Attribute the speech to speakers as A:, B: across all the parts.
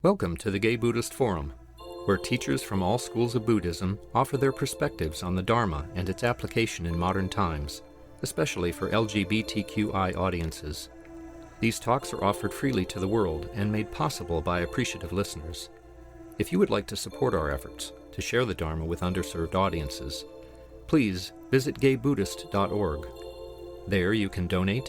A: Welcome to the Gay Buddhist Forum, where teachers from all schools of Buddhism offer their perspectives on the Dharma and its application in modern times, especially for LGBTQI audiences. These talks are offered freely to the world and made possible by appreciative listeners. If you would like to support our efforts to share the Dharma with underserved audiences, please visit gaybuddhist.org. There you can donate,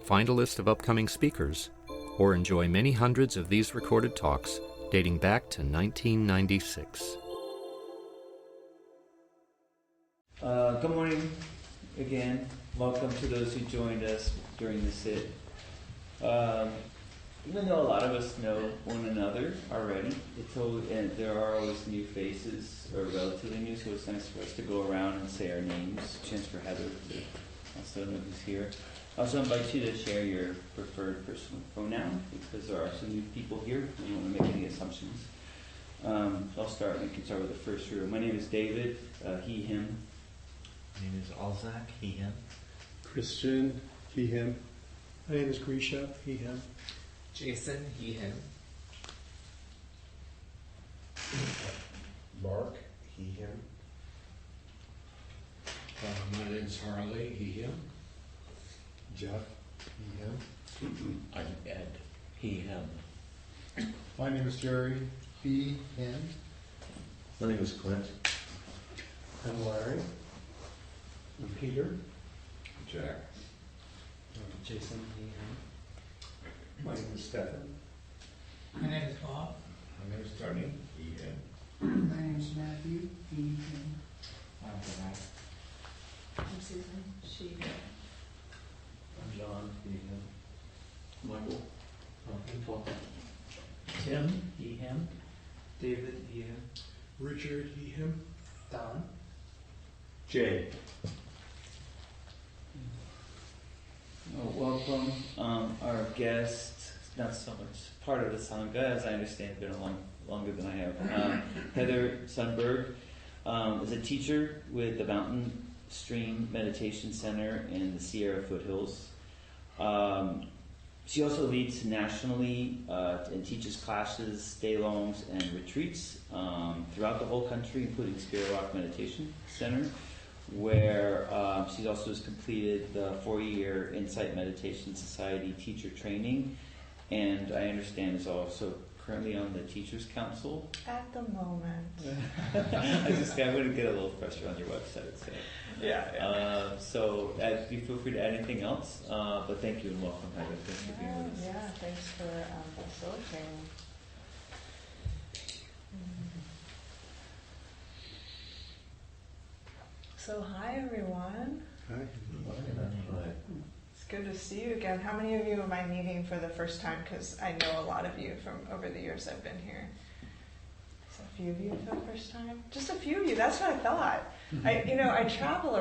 A: find a list of upcoming speakers, or enjoy many hundreds of these recorded talks dating back to 1996.
B: Good morning again. Welcome to those who joined us during the sit. Even though a lot of us know one another already, and there are always new faces, or relatively new, so it's nice for us to go around and say our names. Chance for Heather to also know who's here. I also invite you to share your preferred personal pronoun, because there are some new people here. I don't want to make any assumptions. I'll start. We can start with the first row. My name is David, he, him.
C: My name is Alzak, he, him.
D: Christian, he, him. My name is Grisha, he, him.
E: Jason, he, him.
F: Mark, he, him.
G: My name's Harley, he, him.
F: Jeff, he, him.
C: I'm Ed, he, him.
F: My name is Jerry, he, him.
H: My name is Clint.
F: I'm Larry. I'm Peter.
H: Jack.
E: Jason, he, him.
F: My name is Stephen.
I: My name is Bob.
H: My name is Tony, he, him.
I: My name is Matthew, he, him.
E: I'm Brad.
J: I'm Susan, she, him.
E: I'm John, he, him.
B: Michael.
E: Paul.
B: Tim, he, him.
E: David, he, him.
D: Richard, he, him.
E: Don.
F: Jay.
B: Welcome. Our guest, not so much part of the Sangha, as I understand, been longer than I have. Heather Sundberg is a teacher with the Mountain Stream Meditation Center in the Sierra Foothills. She also leads nationally and teaches classes, day-longs, and retreats throughout the whole country, including Spirit Rock Meditation Center, where she also has completed the 4-year Insight Meditation Society teacher training, and I understand is also currently on the Teachers Council.
J: At the moment.
B: I want to get a little pressure on your website. So.
J: Yeah.
B: So you feel free to add anything else, but thank you and welcome, Heather. Thanks for being with us.
J: Yeah, thanks for facilitating. So hi everyone.
F: Hi.
J: It's good to see you again. How many of you am I meeting for the first time? Because I know a lot of you from over the years I've been here. So a few of you for the first time? Just a few of you, that's what I thought. I literally travel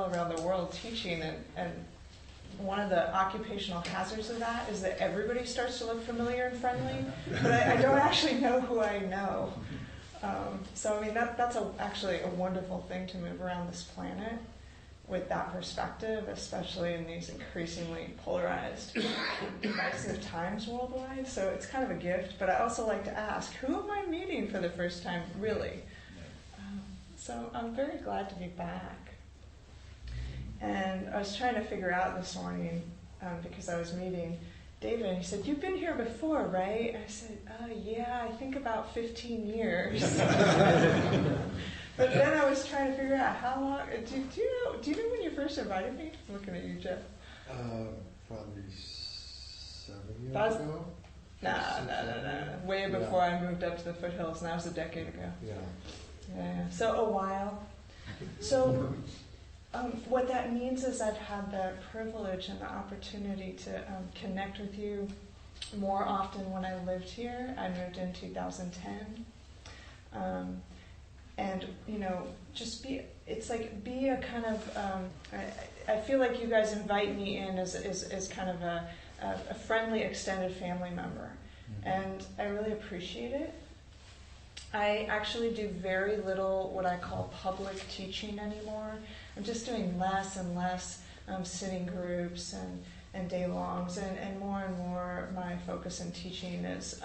J: around the world teaching, and one of the occupational hazards of that is that everybody starts to look familiar and friendly, but I don't actually know who I know. That's actually a wonderful thing to move around this planet with that perspective, especially in these increasingly polarized, divisive times worldwide. So it's kind of a gift, but I also like to ask, who am I meeting for the first time, really? So I'm very glad to be back. And I was trying to figure out this morning, because I was meeting David, and he said, "You've been here before, right?" I said, "Yeah, I think about 15 years." But then I was trying to figure out how long. Do you know when you first invited me? I'm looking at you, Jeff.
F: Probably 7 years ago.
J: No. Way before I moved up to the foothills, and that was a decade ago. Yeah. So a while. So what that means is I've had the privilege and the opportunity to connect with you more often when I lived here. I moved in 2010. And, just be a kind of, I feel like you guys invite me in as kind of a friendly extended family member. Mm-hmm. And I really appreciate it. I actually do very little what I call public teaching anymore. I'm just doing less and less sitting groups and day-longs, and more my focus in teaching is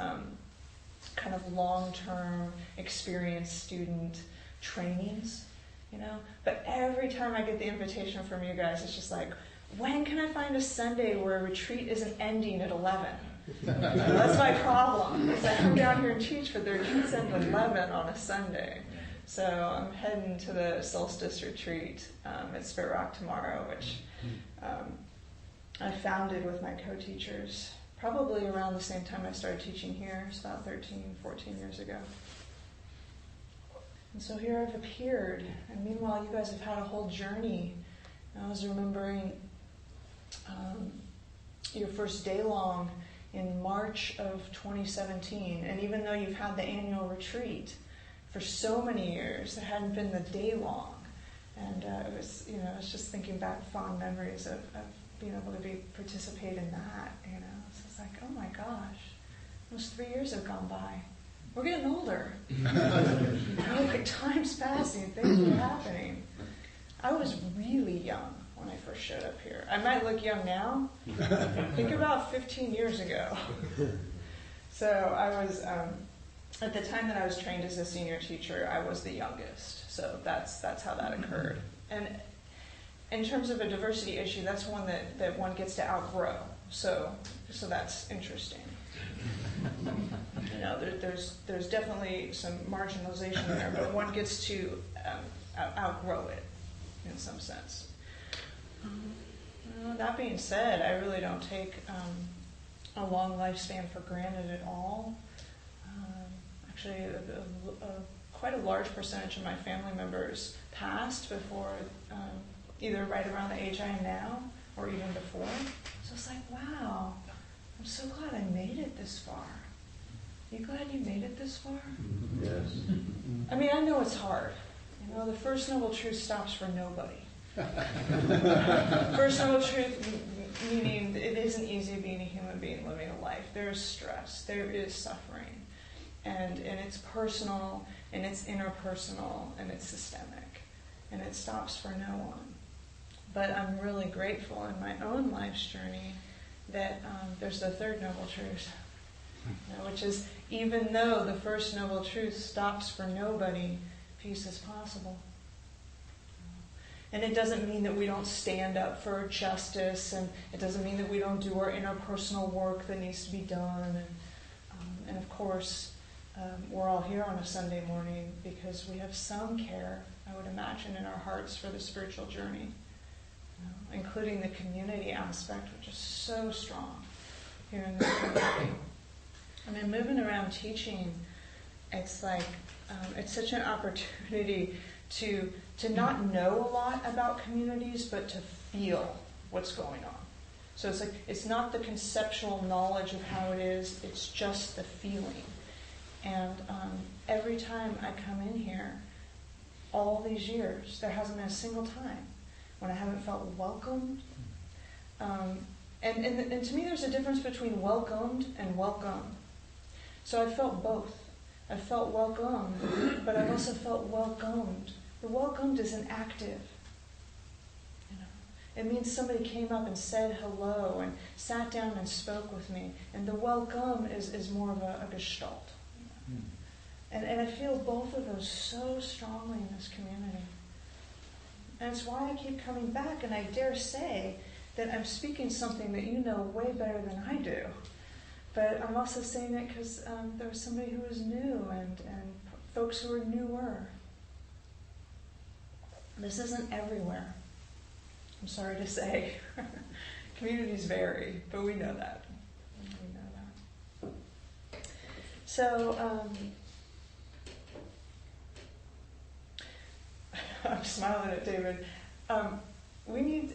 J: kind of long-term experienced student trainings, you know. But every time I get the invitation from you guys, it's just like, when can I find a Sunday where a retreat isn't ending at 11? That's my problem. Is I come down here and teach, but the retreats end at 11 on a Sunday. So I'm heading to the solstice retreat at Spirit Rock tomorrow, which I founded with my co-teachers probably around the same time I started teaching here. It's about 13, 14 years ago. And so here I've appeared, and meanwhile you guys have had a whole journey. I was remembering your first day long in March of 2017, and even though you've had the annual retreat for so many years, there hadn't been the day long. And it was, you know, I was just thinking back fond memories of being able to participate in that, you know. So it's like, oh my gosh, almost 3 years have gone by. We're getting older. You know, like time's passing, things are happening. I was really young when I first showed up here. I might look young now. Think about 15 years ago. So I was, at the time that I was trained as a senior teacher, I was the youngest. So that's how that occurred. And in terms of a diversity issue, that's one that one gets to outgrow. So that's interesting. You know, there's definitely some marginalization there, but one gets to outgrow it in some sense. That being said, I really don't take a long lifespan for granted at all. Actually, quite a large percentage of my family members passed before, either right around the age I am now, or even before. So it's like, wow, I'm so glad I made it this far. You glad you made it this far?
F: Yes.
J: I mean, I know it's hard. You know, the first noble truth stops for nobody. First noble truth meaning it isn't easy being a human being living a life. There is stress. There is suffering. And it's personal, and it's interpersonal, and it's systemic. And it stops for no one. But I'm really grateful in my own life's journey that there's the third noble truth, you know, which is, even though the first noble truth stops for nobody, peace is possible. And it doesn't mean that we don't stand up for justice, and it doesn't mean that we don't do our interpersonal work that needs to be done. And of course, we're all here on a Sunday morning because we have some care, I would imagine, in our hearts for the spiritual journey, you know, including the community aspect, which is so strong here in the community. I mean, moving around teaching, it's like, it's such an opportunity to not know a lot about communities, but to feel what's going on. So it's like, it's not the conceptual knowledge of how it is, it's just the feeling. And every time I come in here, all these years, there hasn't been a single time when I haven't felt welcomed. And to me, there's a difference between welcomed and welcome. So I felt both. I felt welcomed, but I've also felt welcomed. The welcomed is an active. You know, it means somebody came up and said hello and sat down and spoke with me. And the welcome is more of a gestalt. You know? And I feel both of those so strongly in this community. And it's why I keep coming back, and I dare say that I'm speaking something that you know way better than I do. But I'm also saying it because there was somebody who was new and folks who are newer. This isn't everywhere. I'm sorry to say. Communities vary, but we know that. We know that. So, I'm smiling at David. We need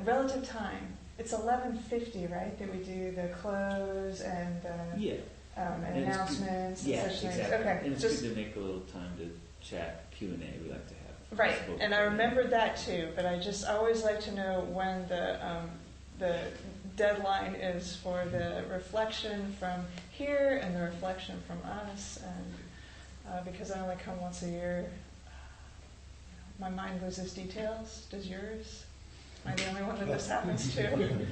J: relative time. It's 11:50, right? That we do the close and and announcements and such things.
B: Exactly.
J: Okay,
B: And it's
J: just
B: good to make a little time to chat, Q&A. We like to have.
J: right. And I remembered that too. But I always like to know when the deadline is for the reflection from here and the reflection from us. And because I only come once a year, my mind loses details. Does yours? Am I the only one that this happens to?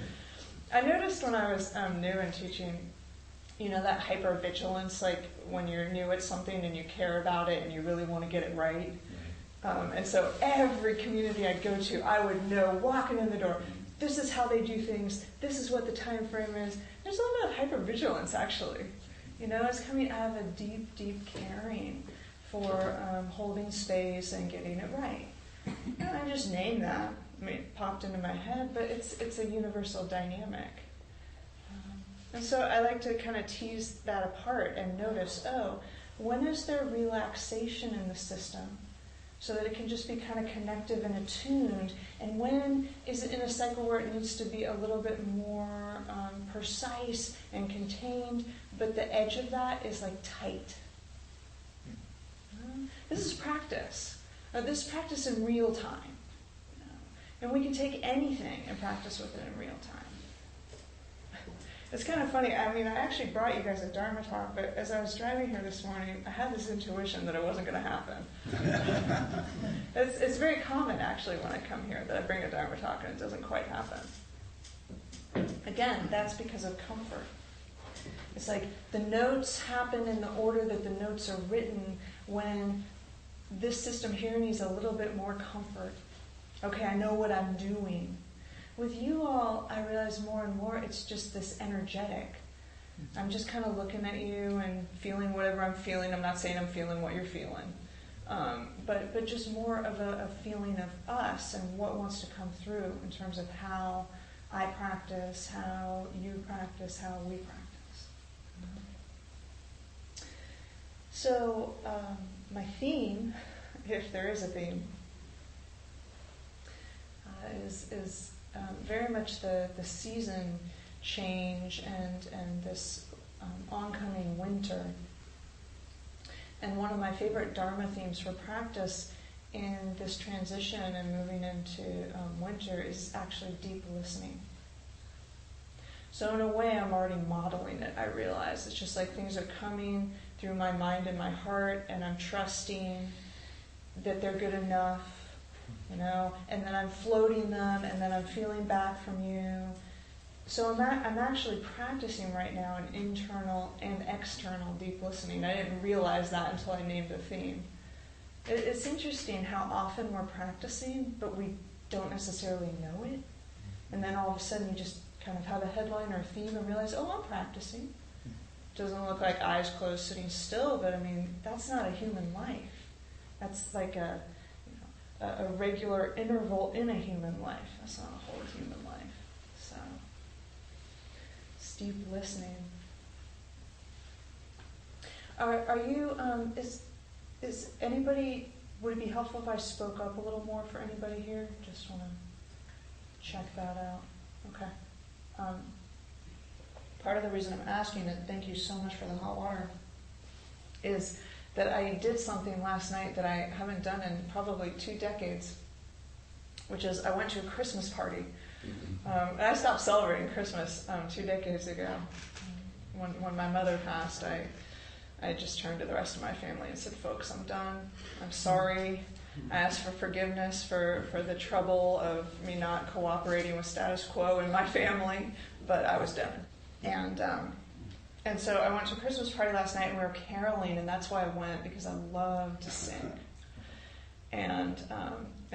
J: I noticed when I was new in teaching, that hypervigilance, like when you're new at something and you care about it and you really want to get it right. And so every community I'd go to, I would know walking in the door, this is how they do things, this is what the time frame is. There's a little bit of hypervigilance, actually. It's coming out of a deep, deep caring for holding space and getting it right. And I just named that. I mean, it popped into my head, but it's a universal dynamic. And so I like to kind of tease that apart and notice, when is there relaxation in the system so that it can just be kind of connective and attuned? And when is it in a cycle where it needs to be a little bit more precise and contained, but the edge of that is like tight? This is practice. This is practice in real time. And we can take anything and practice with it in real time. It's kind of funny. I mean, I actually brought you guys a Dharma talk, but as I was driving here this morning, I had this intuition that it wasn't going to happen. It's very common, actually, when I come here, that I bring a Dharma talk and it doesn't quite happen. Again, that's because of comfort. It's like the notes happen in the order that the notes are written when this system here needs a little bit more comfort. Okay, I know what I'm doing. With you all, I realize more and more it's just this energetic. I'm just kind of looking at you and feeling whatever I'm feeling. I'm not saying I'm feeling what you're feeling. But just more of a feeling of us and what wants to come through in terms of how I practice, how you practice, how we practice. So my theme, if there is a theme, is very much the season change and this oncoming winter. And one of my favorite Dharma themes for practice in this transition and moving into winter is actually deep listening. So in a way, I'm already modeling it, I realize. It's just like things are coming through my mind and my heart, and I'm trusting that they're good enough, and then I'm floating them, and then I'm feeling back from you. So I'm actually practicing right now an internal and external deep listening. I didn't realize that until I named the theme. It's interesting how often we're practicing, but we don't necessarily know it. And then all of a sudden you just kind of have a headline or a theme and realize, I'm practicing. Doesn't look like eyes closed, sitting still, but I mean, that's not a human life. That's like a regular interval in a human life. That's not a whole human life. So, it's deep listening. Are you, is anybody, would it be helpful if I spoke up a little more for anybody here? Just want to check that out. Okay. Part of the reason I'm asking, and thank you so much for the hot water, is that I did something last night that I haven't done in probably 2 decades, which is I went to a Christmas party. And I stopped celebrating Christmas 2 decades ago. When my mother passed, I just turned to the rest of my family and said, folks, I'm done. I'm sorry. I asked for forgiveness for the trouble of me not cooperating with status quo in my family, but I was done. And so I went to a Christmas party last night and we were caroling, and that's why I went, because I love to sing. And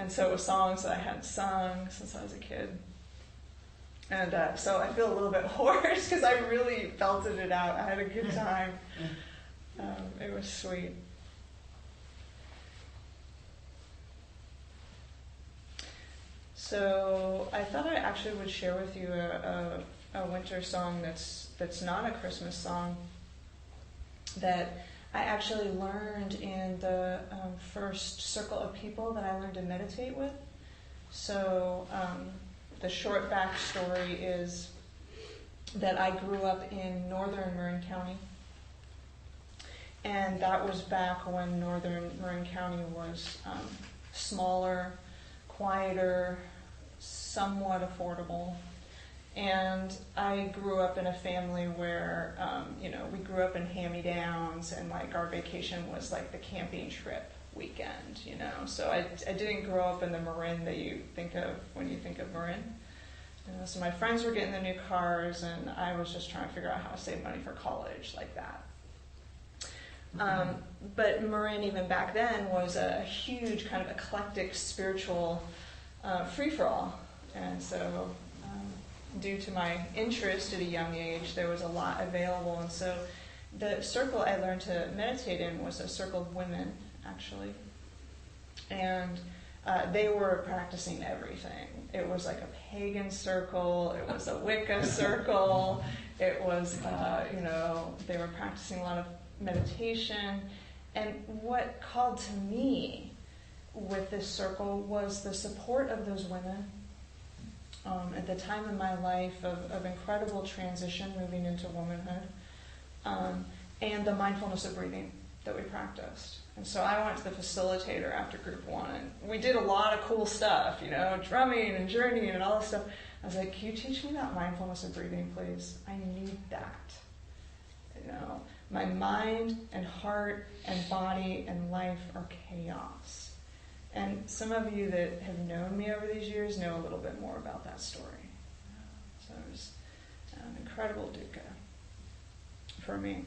J: so it was songs that I hadn't sung since I was a kid. And so I feel a little bit hoarse because I really belted it out. I had a good time. It was sweet. So I thought I actually would share with you a winter song that's not a Christmas song that I actually learned in the first circle of people that I learned to meditate with. So the short backstory is that I grew up in northern Marin County, and that was back when northern Marin County was smaller, quieter, somewhat affordable. And I grew up in a family where, we grew up in hand-me-downs, and like our vacation was like the camping trip weekend, So I didn't grow up in the Marin that you think of when you think of Marin. So my friends were getting the new cars, and I was just trying to figure out how to save money for college, like that. But Marin, even back then, was a huge kind of eclectic spiritual free-for-all. And so due to my interest at a young age, there was a lot available. And so the circle I learned to meditate in was a circle of women, actually. And they were practicing everything. It was like a pagan circle. It was a Wicca circle. It was, they were practicing a lot of meditation. And what called to me with this circle was the support of those women at the time in my life of incredible transition, moving into womanhood, and the mindfulness of breathing that we practiced. And so I went to the facilitator after group one, and we did a lot of cool stuff, drumming and journeying and all this stuff. I was like, can you teach me that mindfulness of breathing, please? I need that. My mind and heart and body and life are chaos. And some of you that have known me over these years know a little bit more about that story. So it was an incredible dukkha for me.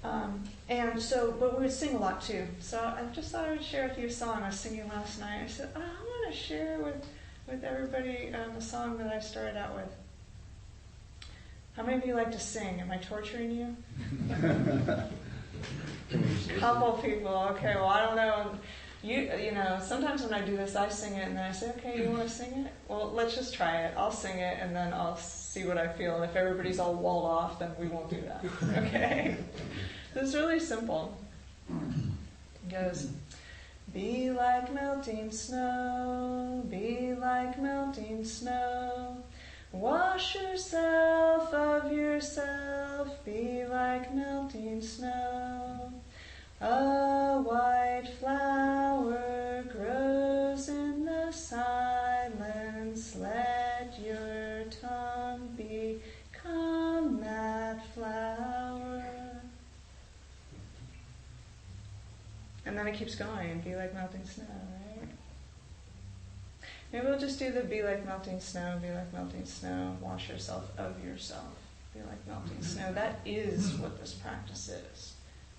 J: But we would sing a lot too. So I just thought I would share with you a song I was singing last night. I said, I want to share with everybody a song that I started out with. How many of you like to sing? Am I torturing you? Couple people. Okay, well, I don't know. Sometimes when I do this, I sing it, and then I say, okay, you want to sing it? Well, let's just try it. I'll sing it, and then I'll see what I feel. And if everybody's all walled off, then we won't do that. Okay? It's really simple. It goes, be like melting snow, be like melting snow. Wash yourself of yourself, be like melting snow. A white flower grows in the silence. Let your tongue become that flower. And then it keeps going. Be like melting snow, right? Maybe we'll just do the be like melting snow, be like melting snow. Wash yourself of yourself. Be like melting snow. That is what this practice is.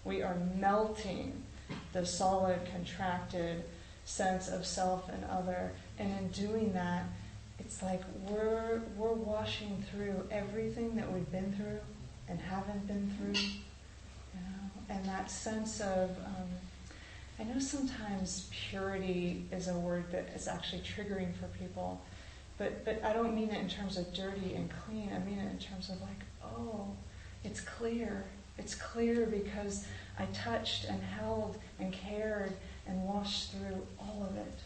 J: We are melting the solid, contracted sense of self and other. And in doing that, it's like we're washing through everything that we've been through and haven't been through. And that sense of, I know sometimes purity is a word that is actually triggering for people, but I don't mean it in terms of dirty and clean. I mean it in terms of like, oh, it's clear. It's clear because I touched and held and cared and washed through all of it.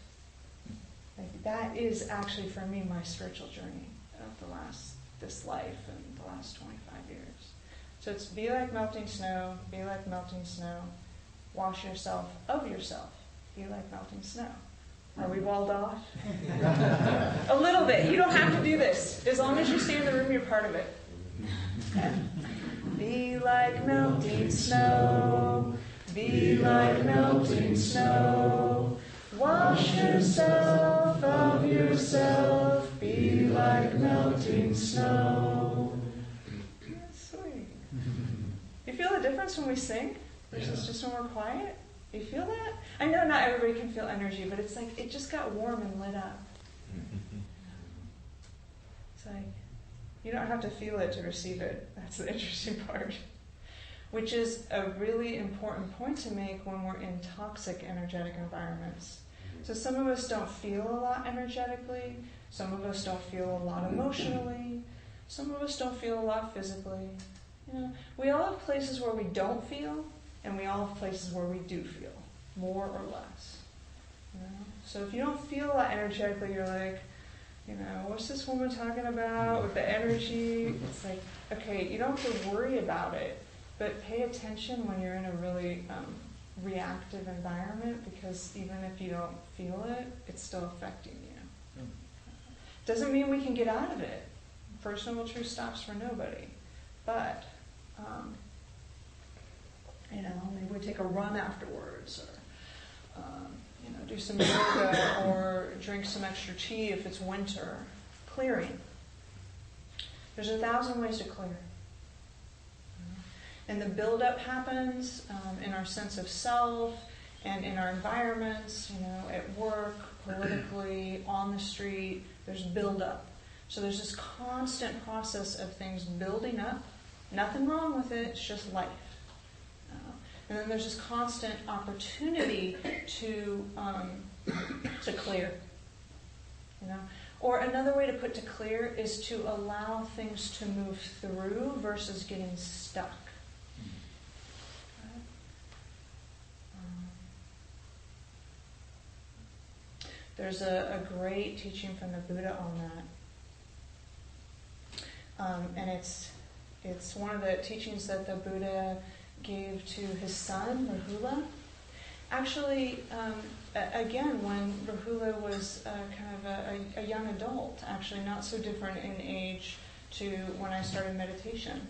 J: Like that is actually for me my spiritual journey of this life and the last 25 years. So it's be like melting snow, be like melting snow. Wash yourself of yourself, be like melting snow. Are we walled off? A little bit. You don't have to do this. As long as you stay in the room, you're part of it. Okay. Be like melting snow, be like melting snow. Wash yourself of yourself, be like melting snow. That's sweet. You feel the difference when we sing versus just when we're quiet? You feel that? I know not everybody can feel energy, but it's like it just got warm and lit up. It's like you don't have to feel it to receive it. That's the interesting part. Which is a really important point to make when we're in toxic energetic environments. So some of us don't feel a lot energetically. Some of us don't feel a lot emotionally. Some of us don't feel a lot physically. We all have places where we don't feel, and we all have places where we do feel, more or less. So if you don't feel a lot energetically, you're like, what's this woman talking about with the energy? It's like, okay, you don't have to worry about it, but pay attention when you're in a really reactive environment, because even if you don't feel it, it's still affecting you. Doesn't mean we can get out of it. First Noble Truth stops for nobody. But, maybe we take a run afterwards, or, do some yoga, or drink some extra tea if it's winter. clearing. There's 1,000 ways to clear. And the buildup happens in our sense of self and in our environments, at work, politically, on the street. There's buildup. So there's this constant process of things building up. Nothing wrong with it, it's just life. And then there's this constant opportunity to clear. Or another way to put to clear is to allow things to move through versus getting stuck. There's a great teaching from the Buddha on that. And it's one of the teachings that the Buddha gave to his son, Rahula. Actually, again, when Rahula was kind of a young adult, actually not so different in age to when I started meditation.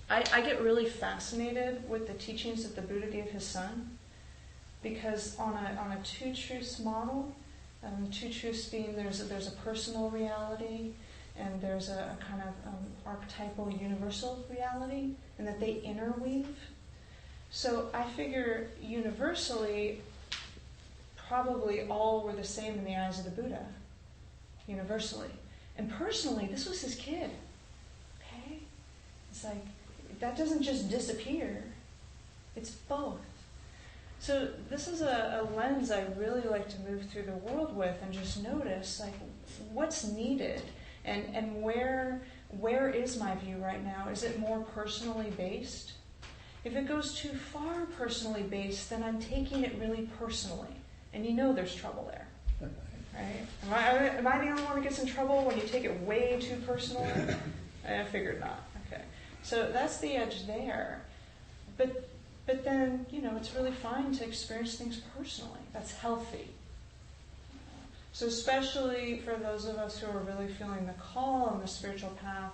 J: I get really fascinated with the teachings that the Buddha gave his son, because on a two truths model, two truths being there's a personal reality and there's a kind of archetypal universal reality, and that they interweave. So I figure universally, probably all were the same in the eyes of the Buddha, universally. And personally, this was his kid. Okay? It's like, that doesn't just disappear. It's both. So this is a lens I really like to move through the world with and just notice, like, what's needed and where is my view right now? Is it more personally based? If it goes too far personally based, then I'm taking it really personally. And there's trouble there. Right? Am I the only one that gets in trouble when you take it way too personally? I figured not. Okay. So that's the edge there. But then, it's really fine to experience things personally. That's healthy. So especially for those of us who are really feeling the call on the spiritual path,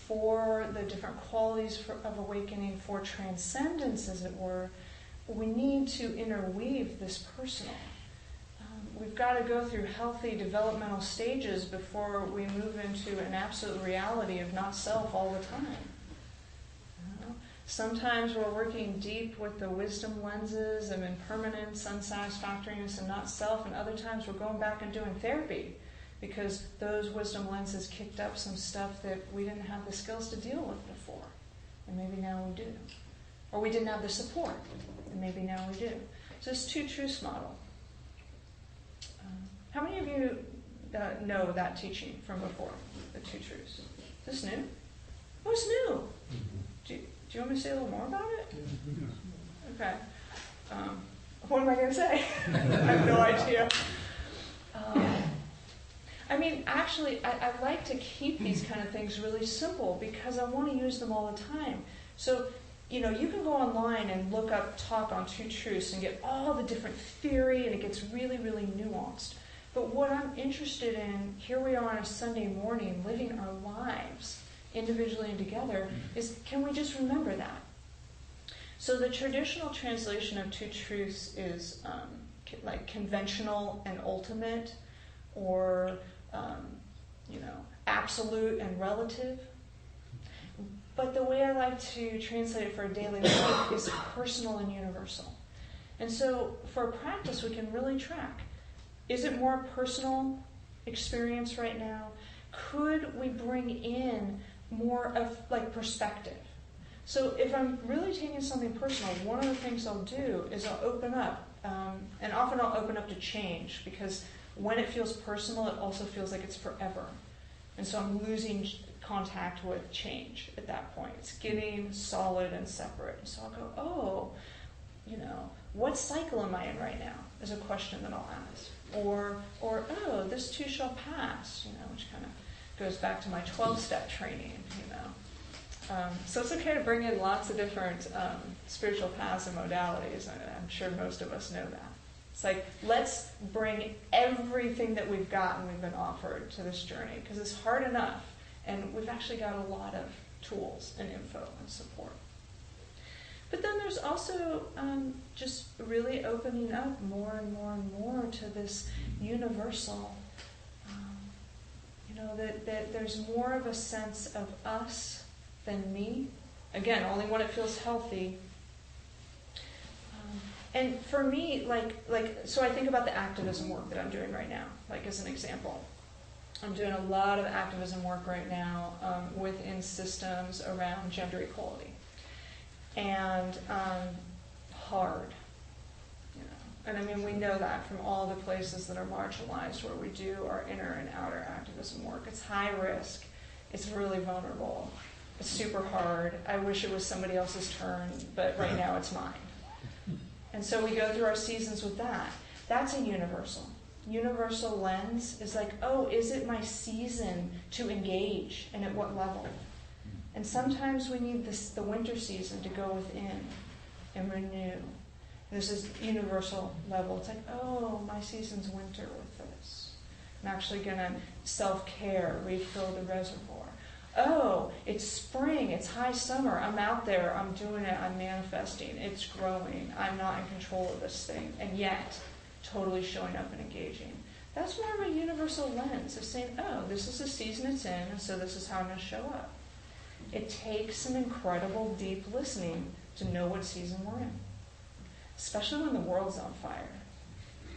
J: for the different qualities of awakening, for transcendence, as it were, we need to interweave this personal. We've got to go through healthy developmental stages before we move into an absolute reality of not self all the time. Sometimes we're working deep with the wisdom lenses of impermanence, unsatisfactoriness, and not self, and other times we're going back and doing therapy because those wisdom lenses kicked up some stuff that we didn't have the skills to deal with before, and maybe now we do. Or we didn't have the support, and maybe now we do. So this two truths model. How many of you know that teaching from before, the two truths? Is this new? What's new? Do you want me to say a little more about it? Okay. What am I going to say? I have no idea. Actually, I like to keep these kind of things really simple because I want to use them all the time. So, you can go online and look up talk on two truths and get all the different theory, and it gets really, really nuanced. But what I'm interested in, here we are on a Sunday morning living our lives individually and together, is can we just remember that? So the traditional translation of two truths is like conventional and ultimate, or absolute and relative. But the way I like to translate it for a daily life is personal and universal. And so for a practice, we can really track. Is it more personal experience right now? Could we bring in more of perspective? So if I'm really taking something personal, one of the things I'll do is I'll open up, and often I'll open up to change, because when it feels personal, it also feels like it's forever. And so I'm losing contact with change at that point. It's getting solid and separate. So I'll go, what cycle am I in right now? Is a question that I'll ask. Or this too shall pass, which kind of goes back to my 12-step training, So it's okay to bring in lots of different spiritual paths and modalities. I'm sure most of us know that. It's like, let's bring everything that we've got and we've been offered to this journey, because it's hard enough, and we've actually got a lot of tools and info and support. But then there's also just really opening up more and more and more to this universal that there's more of a sense of us than me. Again, only when it feels healthy. And for me, so I think about the activism work that I'm doing right now, like as an example. I'm doing a lot of activism work right now within systems around gender equality. And hard. And I mean, we know that from all the places that are marginalized where we do our inner and outer activism work. It's high risk. It's really vulnerable. It's super hard. I wish it was somebody else's turn, but right now it's mine. And so we go through our seasons with that. That's a universal. Universal lens is like, oh, is it my season to engage, and at what level? And sometimes we need the winter season to go within and renew. This is universal level. It's like, oh, my season's winter with this. I'm actually going to self-care, refill the reservoir. Oh, it's spring, it's high summer. I'm out there, I'm doing it, I'm manifesting. It's growing. I'm not in control of this thing. And yet, totally showing up and engaging. That's more of a universal lens of saying, oh, this is the season it's in, and so this is how I'm going to show up. It takes some incredible deep listening to know what season we're in. Especially when the world's on fire.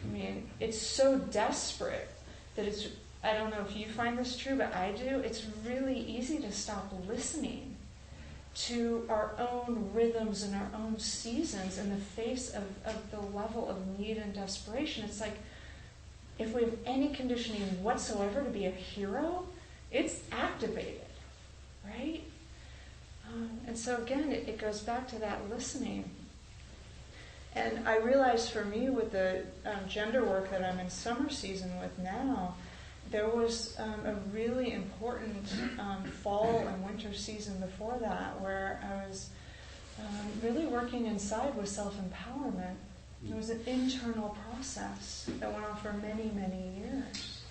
J: I mean, it's so desperate that it's, I don't know if you find this true, but I do, it's really easy to stop listening to our own rhythms and our own seasons in the face of the level of need and desperation. It's like, if we have any conditioning whatsoever to be a hero, it's activated, right? And so again, it goes back to that listening. And I realized for me with the gender work that I'm in summer season with now, there was a really important fall and winter season before that where I was really working inside with self-empowerment. It was an internal process that went on for many, many years.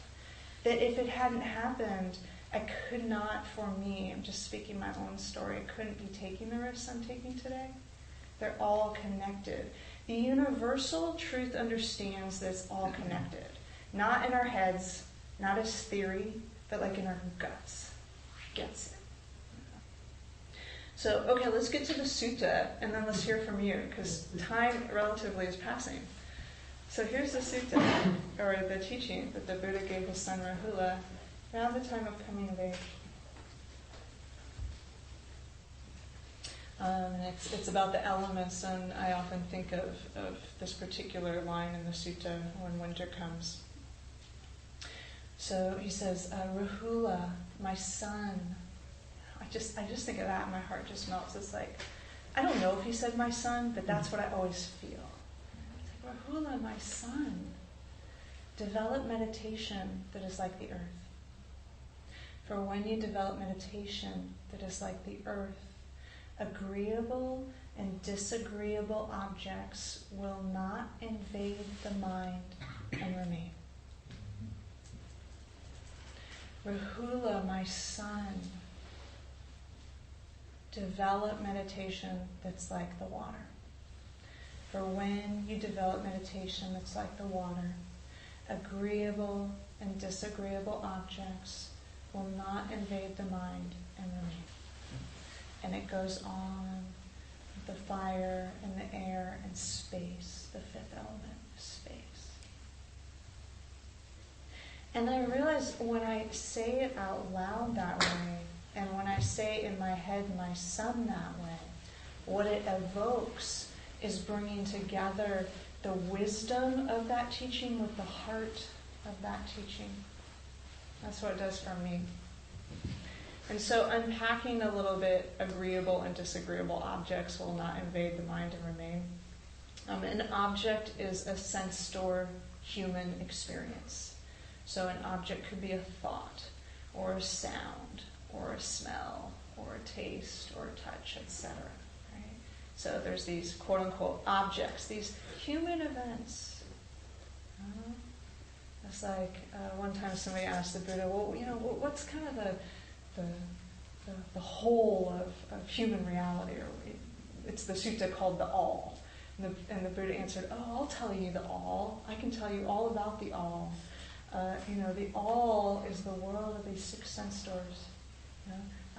J: That if it hadn't happened, I could not, for me, I'm just speaking my own story, I couldn't be taking the risks I'm taking today. They're all connected. The universal truth understands that it's all connected. Not in our heads, not as theory, but like in our guts. Gets it. So, okay, let's get to the sutta, and then let's hear from you, because time relatively is passing. So here's the sutta, or the teaching that the Buddha gave his son Rahula around the time of coming of age. And it's about the elements, and I often think of this particular line in the sutta when winter comes. So he says, Rahula, my son. I just think of that and my heart just melts. It's like, I don't know if he said my son, but that's what I always feel. It's like, Rahula, my son, develop meditation that is like the earth. For when you develop meditation that is like the earth, agreeable and disagreeable objects will not invade the mind and remain. Rahula, my son, develop meditation that's like the water. For when you develop meditation that's like the water, agreeable and disagreeable objects will not invade the mind and remain. And it goes on, the fire and the air and space, the fifth element, space. And I realize when I say it out loud that way, and when I say in my head, my son, that way, what it evokes is bringing together the wisdom of that teaching with the heart of that teaching. That's what it does for me. And so unpacking a little bit, agreeable and disagreeable objects will not invade the mind and remain. An object is a sense-store human experience. So an object could be a thought, or a sound, or a smell, or a taste, or a touch, etc. Right? So there's these quote-unquote objects, these human events. It's like one time somebody asked the Buddha, well, what's kind of the whole of human reality? Or it's the sutta called the all. And the Buddha answered, oh, I'll tell you the all. I can tell you all about the all. The all is the world of these 6 sense doors.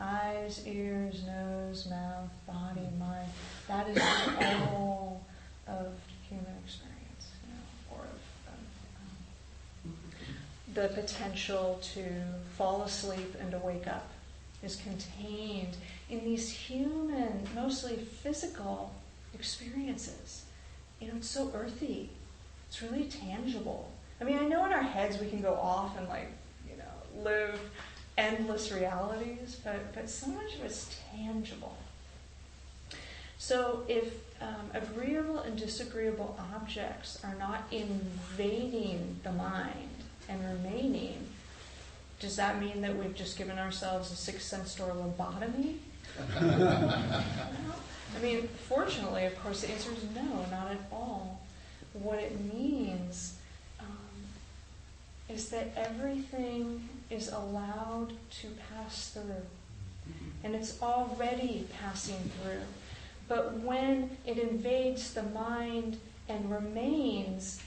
J: Eyes, ears, nose, mouth, body, mind. That is the all of human experience, or of the potential to fall asleep and to wake up is contained in these human, mostly physical experiences. It's so earthy. It's really tangible. I know in our heads we can go off and live endless realities, but so much of it's tangible. So if agreeable and disagreeable objects are not invading the mind and remaining, does that mean that we've just given ourselves a 6 sense door lobotomy? Fortunately, of course, the answer is no, not at all. What it means is that everything is allowed to pass through. And it's already passing through. But when it invades the mind and remains,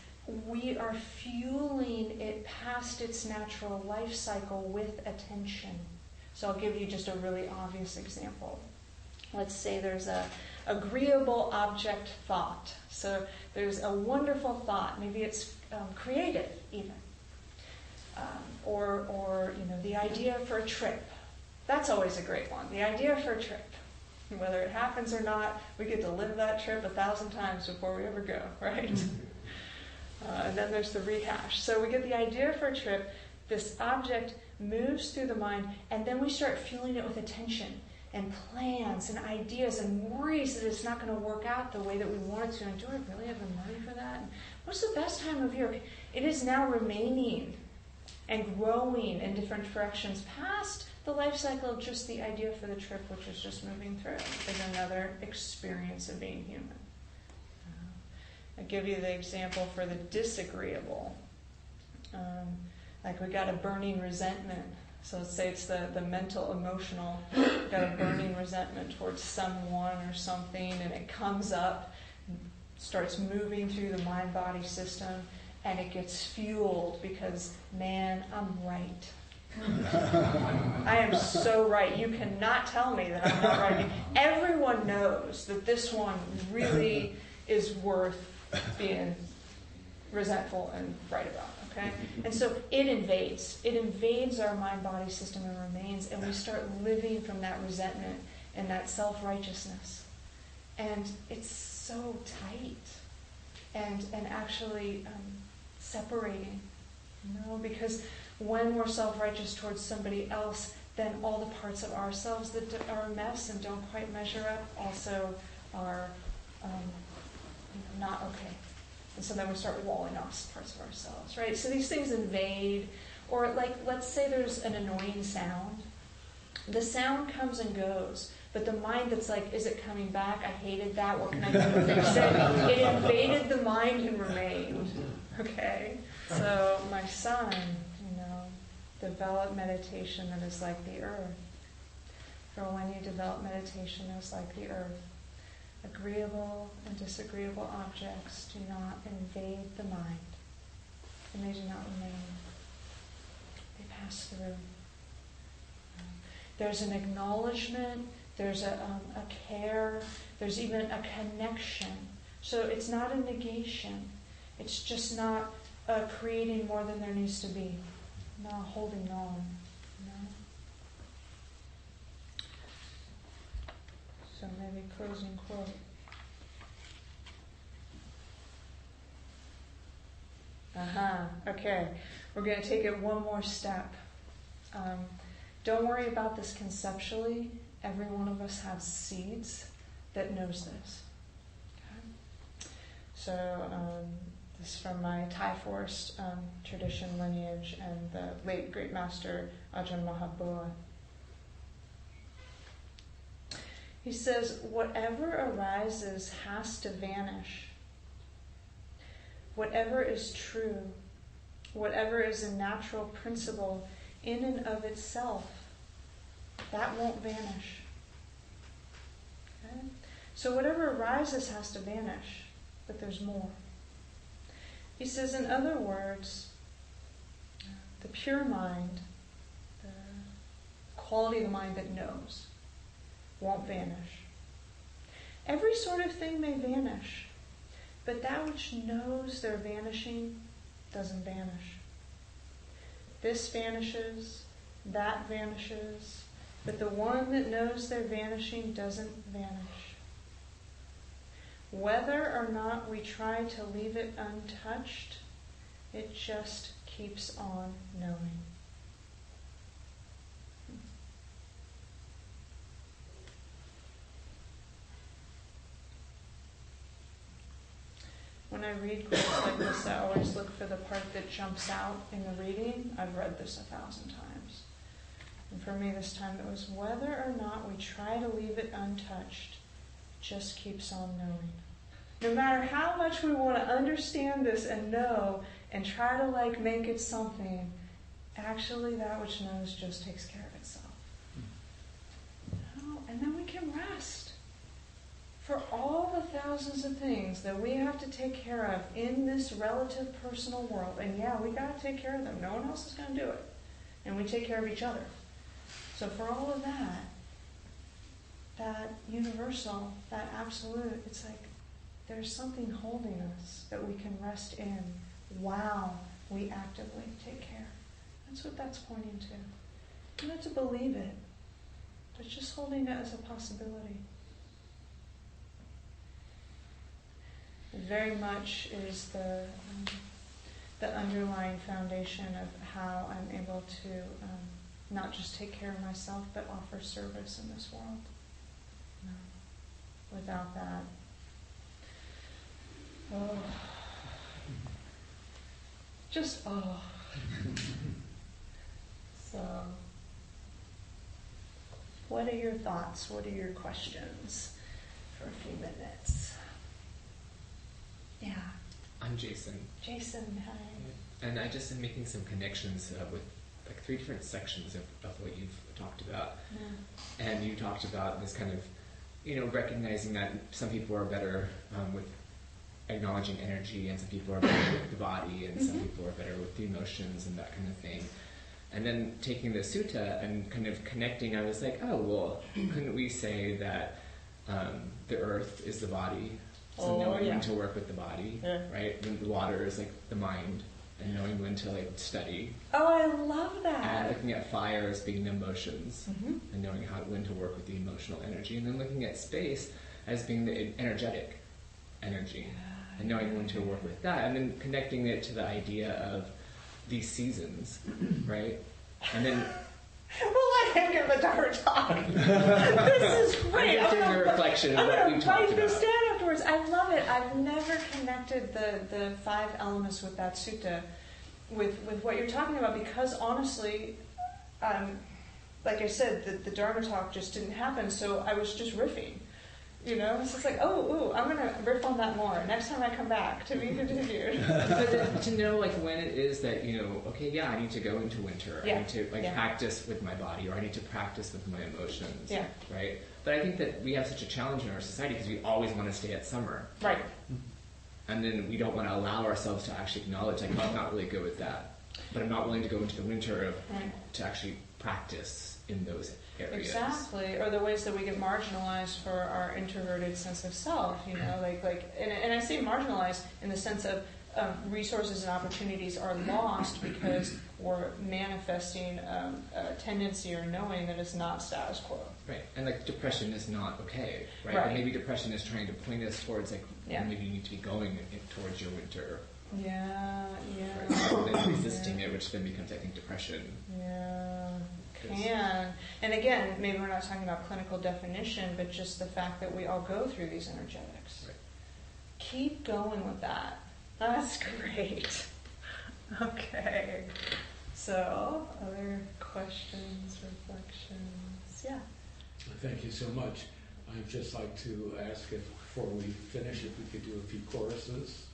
J: we are fueling it past its natural life cycle with attention. So I'll give you just a really obvious example. Let's say there's a agreeable object thought. So there's a wonderful thought. Maybe it's creative even. Or the idea for a trip. That's always a great one. The idea for a trip. Whether it happens or not, we get to live that trip 1,000 times before we ever go, right? And then there's the rehash. So we get the idea for a trip. This object moves through the mind, and then we start fueling it with attention and plans and ideas and worries that it's not going to work out the way that we want it to. And do I really have the money for that? And what's the best time of year? It is now remaining and growing in different directions past the life cycle of just the idea for the trip, which is just moving through, is another experience of being human. I'll give you the example for the disagreeable. Like we got a burning resentment. So let's say it's the mental, emotional, got a burning resentment towards someone or something, and it comes up, starts moving through the mind-body system, and it gets fueled because, man, I'm right. I am so right. You cannot tell me that I'm not right. Everyone knows that this one really is worth being resentful and right about, okay? And so it invades our mind-body system and remains, and we start living from that resentment and that self-righteousness. And it's so tight and actually separating, because when we're self-righteous towards somebody else, then all the parts of ourselves that are a mess and don't quite measure up also are not okay. And so then we start walling off parts of ourselves, right? So these things invade, or like, let's say there's an annoying sound. The sound comes and goes, but the mind that's like, is it coming back? I hated that. What can I do to fix it? It invaded the mind and remained, okay? So my son, develop meditation that is like the earth. For when you develop meditation that is like the earth, agreeable and disagreeable objects do not invade the mind, and they do not remain. They pass through. There's an acknowledgement, there's a care, there's even a connection. So it's not a negation. It's just not creating more than there needs to be. Not holding on. So maybe closing quote. Okay. We're going to take it one more step. Don't worry about this conceptually. Every one of us has seeds that knows this. Okay? So this is from my Thai forest tradition lineage and the late great master Ajahn Mahabua. He says, whatever arises has to vanish. Whatever is true, whatever is a natural principle in and of itself, that won't vanish. Okay? So whatever arises has to vanish, but there's more. He says, in other words, the pure mind, the quality of the mind that knows, won't vanish. Every sort of thing may vanish, but that which knows they're vanishing doesn't vanish. This vanishes, that vanishes, but the one that knows they're vanishing doesn't vanish. Whether or not we try to leave it untouched, it just keeps on knowing. When I read quotes like this, I always look for the part that jumps out in the reading. I've read this 1,000 times. And for me this time it was, whether or not we try to leave it untouched, it just keeps on knowing. No matter how much we want to understand this and know and try to make it something, actually that which knows just takes care of itself. And then we can rest. For all the thousands of things that we have to take care of in this relative personal world, and yeah, we got to take care of them. No one else is going to do it. And we take care of each other. So for all of that, that universal, that absolute, it's like there's something holding us that we can rest in while we actively take care. That's what that's pointing to. You don't have to believe it, but just holding it as a possibility. Very much is the underlying foundation of how I'm able to not just take care of myself, but offer service in this world. Without that, So, what are your thoughts? What are your questions for a few minutes? Yeah.
K: I'm Jason.
J: Jason, hi.
K: And I just am making some connections with 3 different sections of what you've talked about.
J: Yeah.
K: And you talked about this kind of, recognizing that some people are better with acknowledging energy, and some people are better with the body, and some people are better with the emotions and that kind of thing. And then taking the sutta and kind of connecting, I was like, oh, well, couldn't we say that the earth is the body? So knowing when to work with the body, right? When the water is the mind, and knowing when to study.
J: Oh, I love that.
K: And looking at fire as being the emotions, and knowing when to work with the emotional energy. And then looking at space as being the energetic energy, and knowing when to work with that. And then connecting it to the idea of these seasons, right? And then
J: we'll let him give the Dharma talk. This is great.
K: I'm just doing a reflection of what we talked about.
J: I'm going to write this down afterwards. I love it. I've never connected the 5 elements with that sutta with what you're talking about, because honestly, like I said, the Dharma talk just didn't happen, so I was just riffing. It's just I'm going to riff on that more next time I come back, to be continued.
K: But to know when it is that, I need to go into winter. I need to practice with my body, or I need to practice with my emotions.
J: Yeah.
K: Right? But I think that we have such a challenge in our society because we always want to stay at summer.
J: Right.
K: And then we don't want to allow ourselves to actually acknowledge, I'm not really good with that. But I'm not willing to go into the winter to actually practice in those areas.
J: Exactly, or the ways that we get marginalized for our introverted sense of self, and I say marginalized in the sense of resources and opportunities are lost because we're manifesting a tendency or knowing that it's not status quo.
K: Right, and depression is not okay, right?
J: Right.
K: But maybe depression is trying to point us towards maybe you need to be going towards your winter.
J: Yeah.
K: Right? And then resisting it, which then becomes, I think, depression.
J: Yeah. Can. And again, maybe we're not talking about clinical definition, but just the fact that we all go through these energetics.
K: Right.
J: Keep going with that. That's great. Okay. So, other questions, reflections? Yeah.
G: Thank you so much. I'd just like to ask if, before we finish, if we could do a few choruses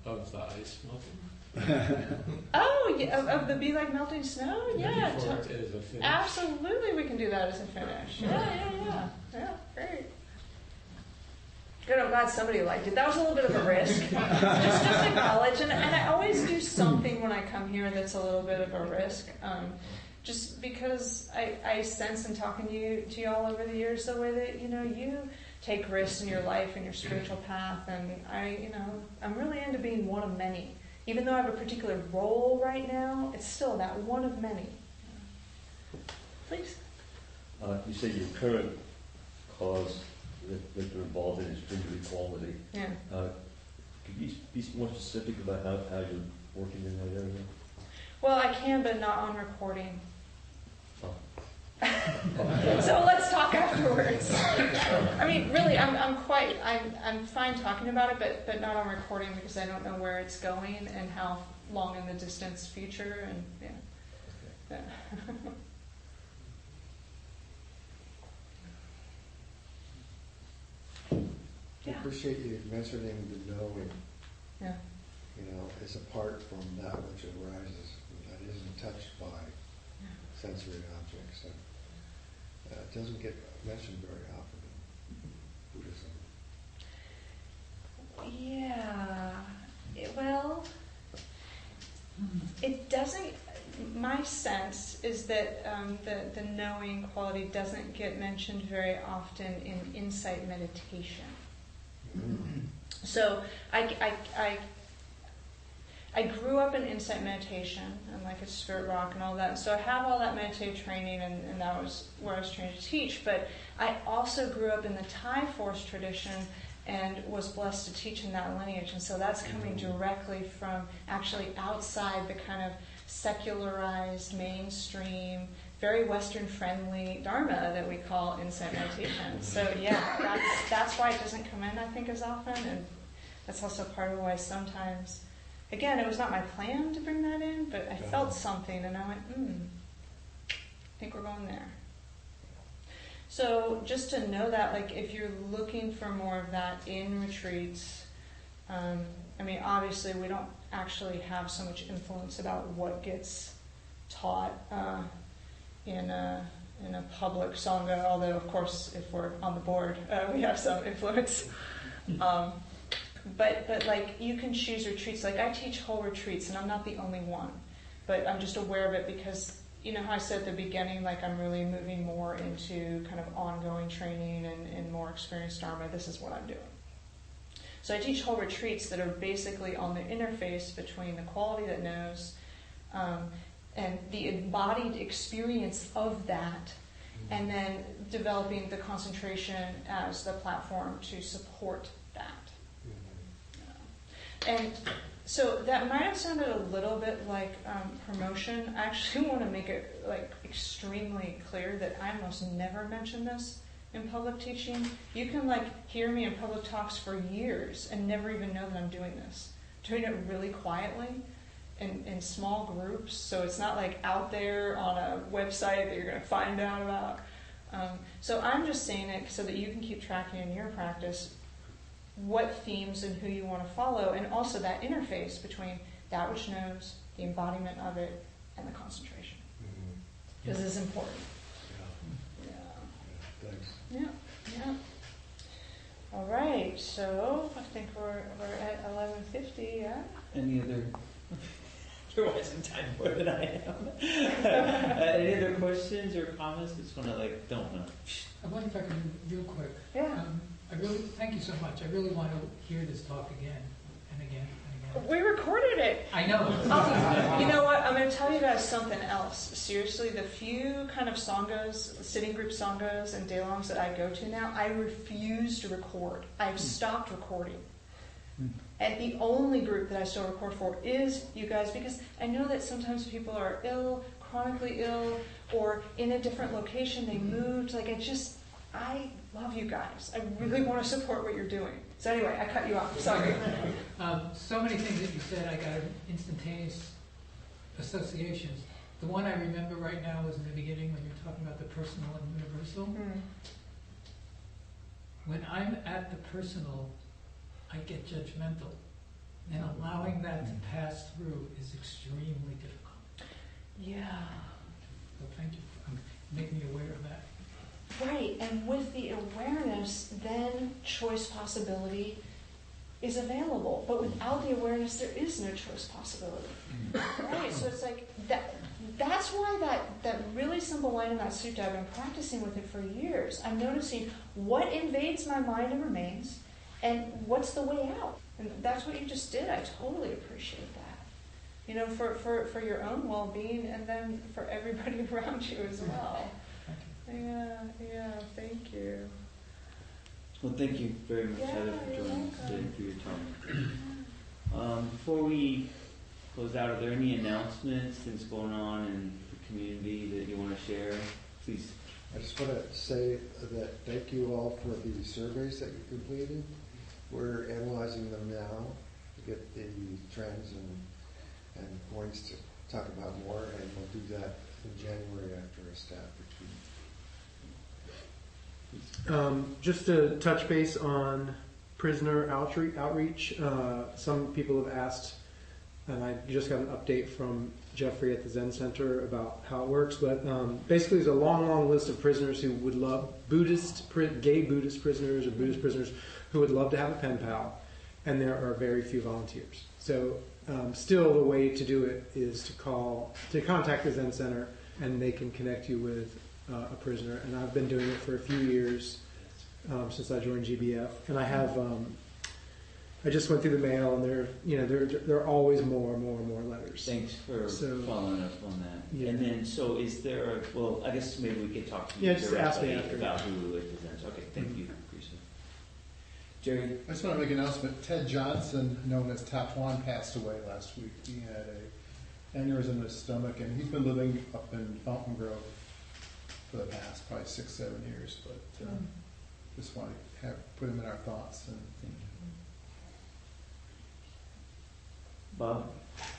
G: of the ice melting.
J: Oh, yeah, of the Be Like Melting Snow? Yeah.
G: Before it is a finish.
J: Absolutely, we can do that as a finish. Yeah, great. Good, I'm glad somebody liked it. That was a little bit of a risk. just acknowledge, and I always do something when I come here that's a little bit of a risk. Just because I sense in talking to you all over the years the way that, you take risks in your life and your spiritual path, and I'm really into being one of many. Even though I have a particular role right now, it's still that one of many. Please.
L: You say your current cause that you're involved in is gender equality.
J: Yeah.
L: Could you be more specific about how you're working in that area?
J: Well, I can, but not on recording.
L: Oh.
J: So let's talk afterwards. I mean, really, I'm fine talking about it, but not on recording because I don't know where it's going and how long in the distance future, and yeah.
F: I appreciate you mentioning the knowing.
J: Yeah.
F: Is apart from that which arises, that isn't touched by sensory objects. It doesn't get mentioned very often in Buddhism.
J: Yeah. It doesn't. My sense is that the knowing quality doesn't get mentioned very often in insight meditation. So I grew up in insight meditation and like a spirit rock and all that. So I have all that meditative training, and that was where I was trained to teach. But I also grew up in the Thai force tradition and was blessed to teach in that lineage. And so that's coming directly from actually outside the kind of secularized, mainstream, very Western-friendly Dharma that we call insight meditation. So yeah, that's why it doesn't come in, I think, as often. And that's also part of why sometimes, again, it was not my plan to bring that in, but I felt something and I went, I think we're going there. So just to know that, like, if you're looking for more of that in retreats, obviously we don't actually have so much influence about what gets taught in a public sangha, although of course if we're on the board we have some influence. But like, you can choose retreats. Like, I teach whole retreats and I'm not the only one, but I'm just aware of it because how I said at the beginning, like, I'm really moving more into kind of ongoing training and more experienced Dharma. This is what I'm doing. So I teach whole retreats that are basically on the interface between the quality that knows and the embodied experience of that, and then developing the concentration as the platform to support that. And so that might have sounded a little bit like promotion. I actually want to make it like extremely clear that I almost never mention this in public teaching. You can like hear me in public talks for years and never even know that I'm doing this. Doing it really quietly in small groups, so it's not like out there on a website that you're going to find out about. So I'm just saying it so that you can keep tracking in your practice what themes and who you want to follow, and also that interface between that which knows, the embodiment of it, and the concentration. Because it's important.
F: Yeah. Thanks.
J: Yeah. All right, so I think we're at 11:50, yeah?
B: Any other... You're wasting time more than I am. Any other questions or comments? Just want to don't know.
I: I wonder if I can, real quick.
J: Yeah.
I: I really, thank you so much. I really want to hear this talk again and again and again.
J: We recorded it.
I: I know.
J: You know what? I'm going to tell you guys something else. Seriously, the few kind of sanghas, sitting group sanghas and daylongs that I go to now, I refuse to record. I've stopped recording. And the only group that I still record for is you guys, because I know that sometimes people are ill, chronically ill, or in a different location, they moved. I love you guys. I really want to support what you're doing. So anyway, I cut you off. Sorry.
I: So many things that you said, I got instantaneous associations. The one I remember right now was in the beginning when you're talking about the personal and universal. When I'm at the personal, I get judgmental. And allowing that to pass through is extremely difficult.
J: Yeah.
I: So thank you for making me aware of that.
M: Right, and with the awareness, then choice possibility is available. But without the awareness, there is no choice possibility. Right? So it's like that's why that really simple line in that sutta, I've been practicing with it for years. I'm noticing what invades my mind and remains, and what's the way out. And that's what you just did. I totally appreciate that. You know, for your own well-being, and then for everybody around you as well. Yeah, thank you.
B: Well, thank you very much, Heather, for joining us today, for your time. Before we close out, are there any announcements, things going on in the community that you want to share? Please.
F: I just want to say that thank you all for the surveys that you completed. We're analyzing them now to get the trends and points to talk about more, and we'll do that in January after a staff retreat.
D: Just to touch base on prisoner outreach, some people have asked, and I just got an update from Jeffrey at the Zen Center about how it works, but basically there's a long list of prisoners who would love, gay Buddhist prisoners or Buddhist prisoners who would love to have a pen pal, and there are very few volunteers. So still the way to do it is to contact the Zen Center, and they can connect you with a prisoner. And I've been doing it for a few years since I joined GBF, and I have I just went through the mail, and there are always more letters.
B: Thanks for following up on that.
D: Yeah.
B: And then, so is there? Well, I guess maybe we could talk to you
D: just ask me after
B: about who it presents. Okay, thank you, appreciate it. Jerry,
N: I just want to make an announcement. Ted Johnson, known as Tatuan, passed away last week. He had an aneurysm in his stomach, and he's been living up in Fountain Grove for the past probably 6-7 years. But just want to put him in our thoughts. And
B: Bob?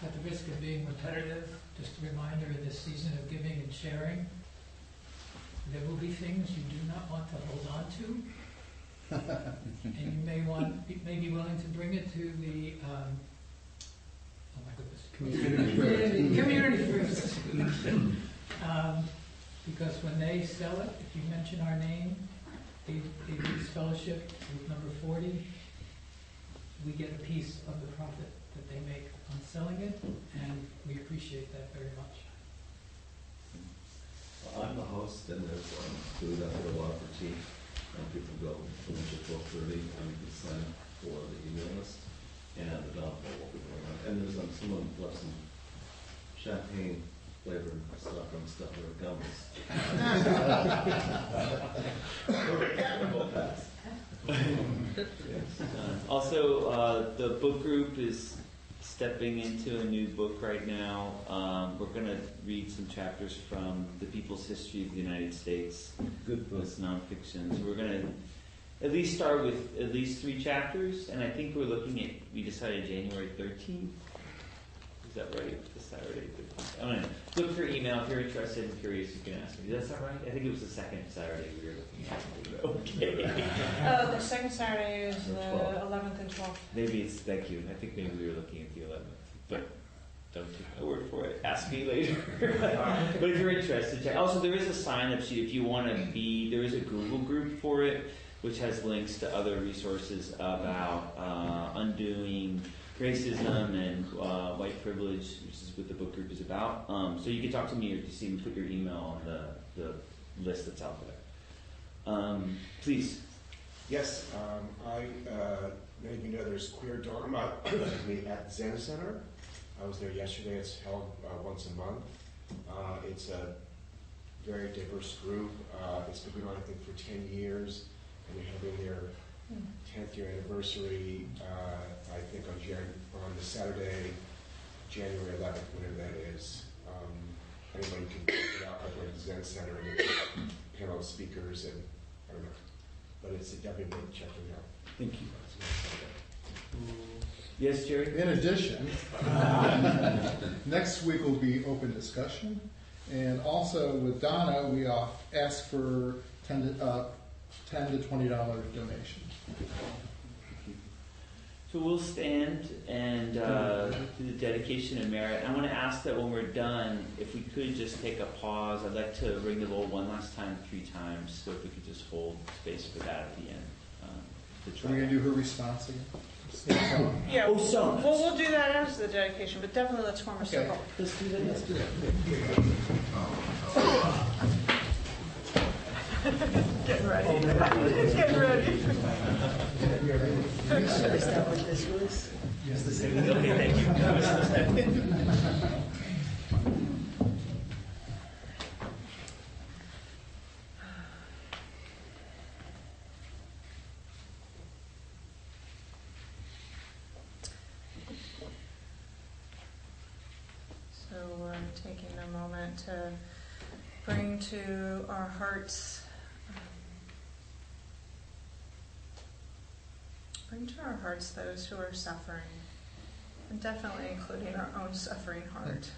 I: At the risk of being repetitive, just a reminder in this season of giving and sharing, there will be things you do not want to hold on to, and you may be willing to bring it to the community first. Because when they sell it, if you mention our name, David's Fellowship, group number 40, we get a piece of the profit that they make on selling it, and we appreciate that very much.
H: I'm the host, and there's food out there, a lot for tea. And people go finish at 12:30, and you can sign up for the email list and at the dump. And there's someone left some champagne flavored stuff from Stuffer gums.
B: Also, the book group is stepping into a new book right now. We're going to read some chapters from The People's History of the United States.
L: Good book.
B: It's nonfiction. So we're going to at least start with at least 3 chapters, and I think we're looking at, we decided January 13th. Is that right? The Saturday 13th. I don't know. Look for email if you're interested and curious. You can ask me. Does that sound right? I think it was the second Saturday we were looking at. Okay.
J: The second Saturday is the 11th and 12th.
B: Maybe it's, thank you. I think maybe we were looking at the 11th, but don't take my word for it. Ask me later. But if you're interested, check. Also, there is a sign-up sheet if you want to be. There is a Google group for it, which has links to other resources about undoing racism and white privilege, which is what the book group is about. So you can talk to me or just even put your email on the list that's out there. Please.
O: Yes, many of you know there's Queer Dharma at Zen Center. I was there yesterday. It's held once a month. It's a very diverse group. It's been going on, I think, for 10 years. And they're having their 10th year anniversary, I think, on the Saturday, January 11th, whatever that is. Anybody can check it out over at the Zen Center, and there's a panel of speakers, and I don't know. But it's definitely worth checking out.
B: Thank you. Yes, Jerry?
N: in addition, next week will be open discussion. And also with Donna, we ask for $10 to $20 donation.
B: So we'll stand and do the dedication of merit. I want to ask that when we're done, if we could just take a pause. I'd like to ring the roll one last time, 3 times. So if we could just hold space for that at the end.
N: Are we going to do her response again?
J: Yeah.
B: Oh, so.
J: Well, we'll do that as the dedication, but definitely let's form a circle.
B: Let's do that. Let's do that.
J: Getting ready. Getting ready.
E: Is that what this was?
B: Okay, thank you.
J: So we're taking a moment to bring to our hearts, those who are suffering, and definitely including our own suffering heart.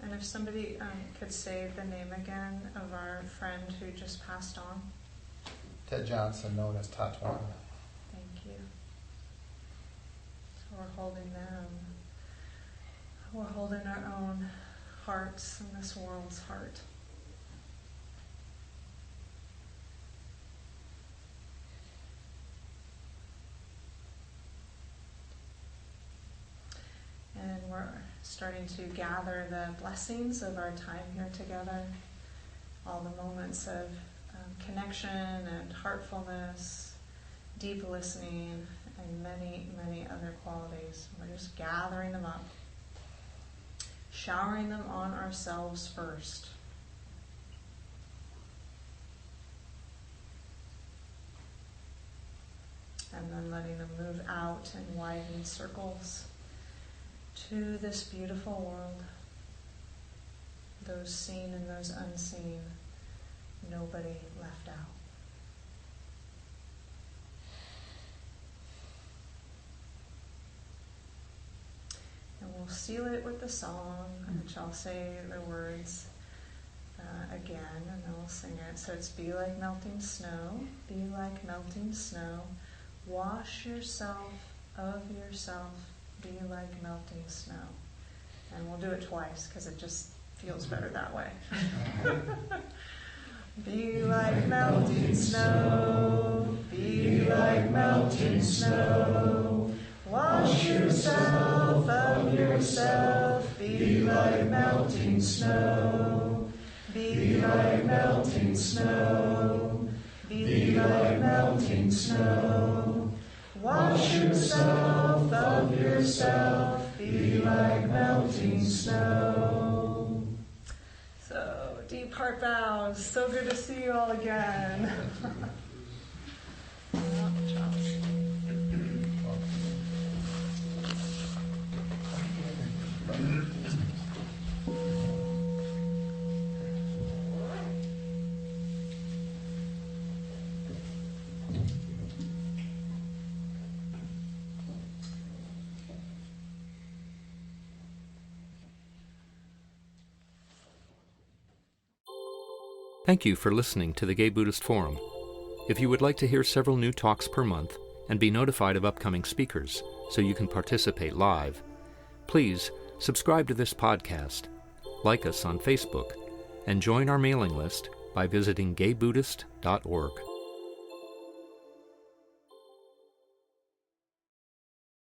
J: And if somebody could say the name again of our friend who just passed on.
N: Ted Johnson, known as Tatuan.
J: Thank you. So we're holding them. We're holding our own hearts and this world's heart. And we're starting to gather the blessings of our time here together, all the moments of connection and heartfulness, deep listening, and many, many other qualities. We're just gathering them up, showering them on ourselves first. And then letting them move out in widening circles to this beautiful world, those seen and those unseen, nobody left out. And we'll seal it with the song, which I'll say the words again, and then we'll sing it. So it's be like melting snow, be like melting snow, wash yourself of yourself, be like melting snow. And we'll do it twice because it just feels better that way. Be like melting snow, be like melting snow, wash yourself of yourself, be like melting snow, be like melting snow, be like melting snow, wash yourself of yourself, be like melting snow. So, deep heart bows. So good to see you all again.
A: Thank you for listening to the Gay Buddhist Forum. If you would like to hear several new talks per month and be notified of upcoming speakers so you can participate live, please subscribe to this podcast, like us on Facebook, and join our mailing list by visiting gaybuddhist.org.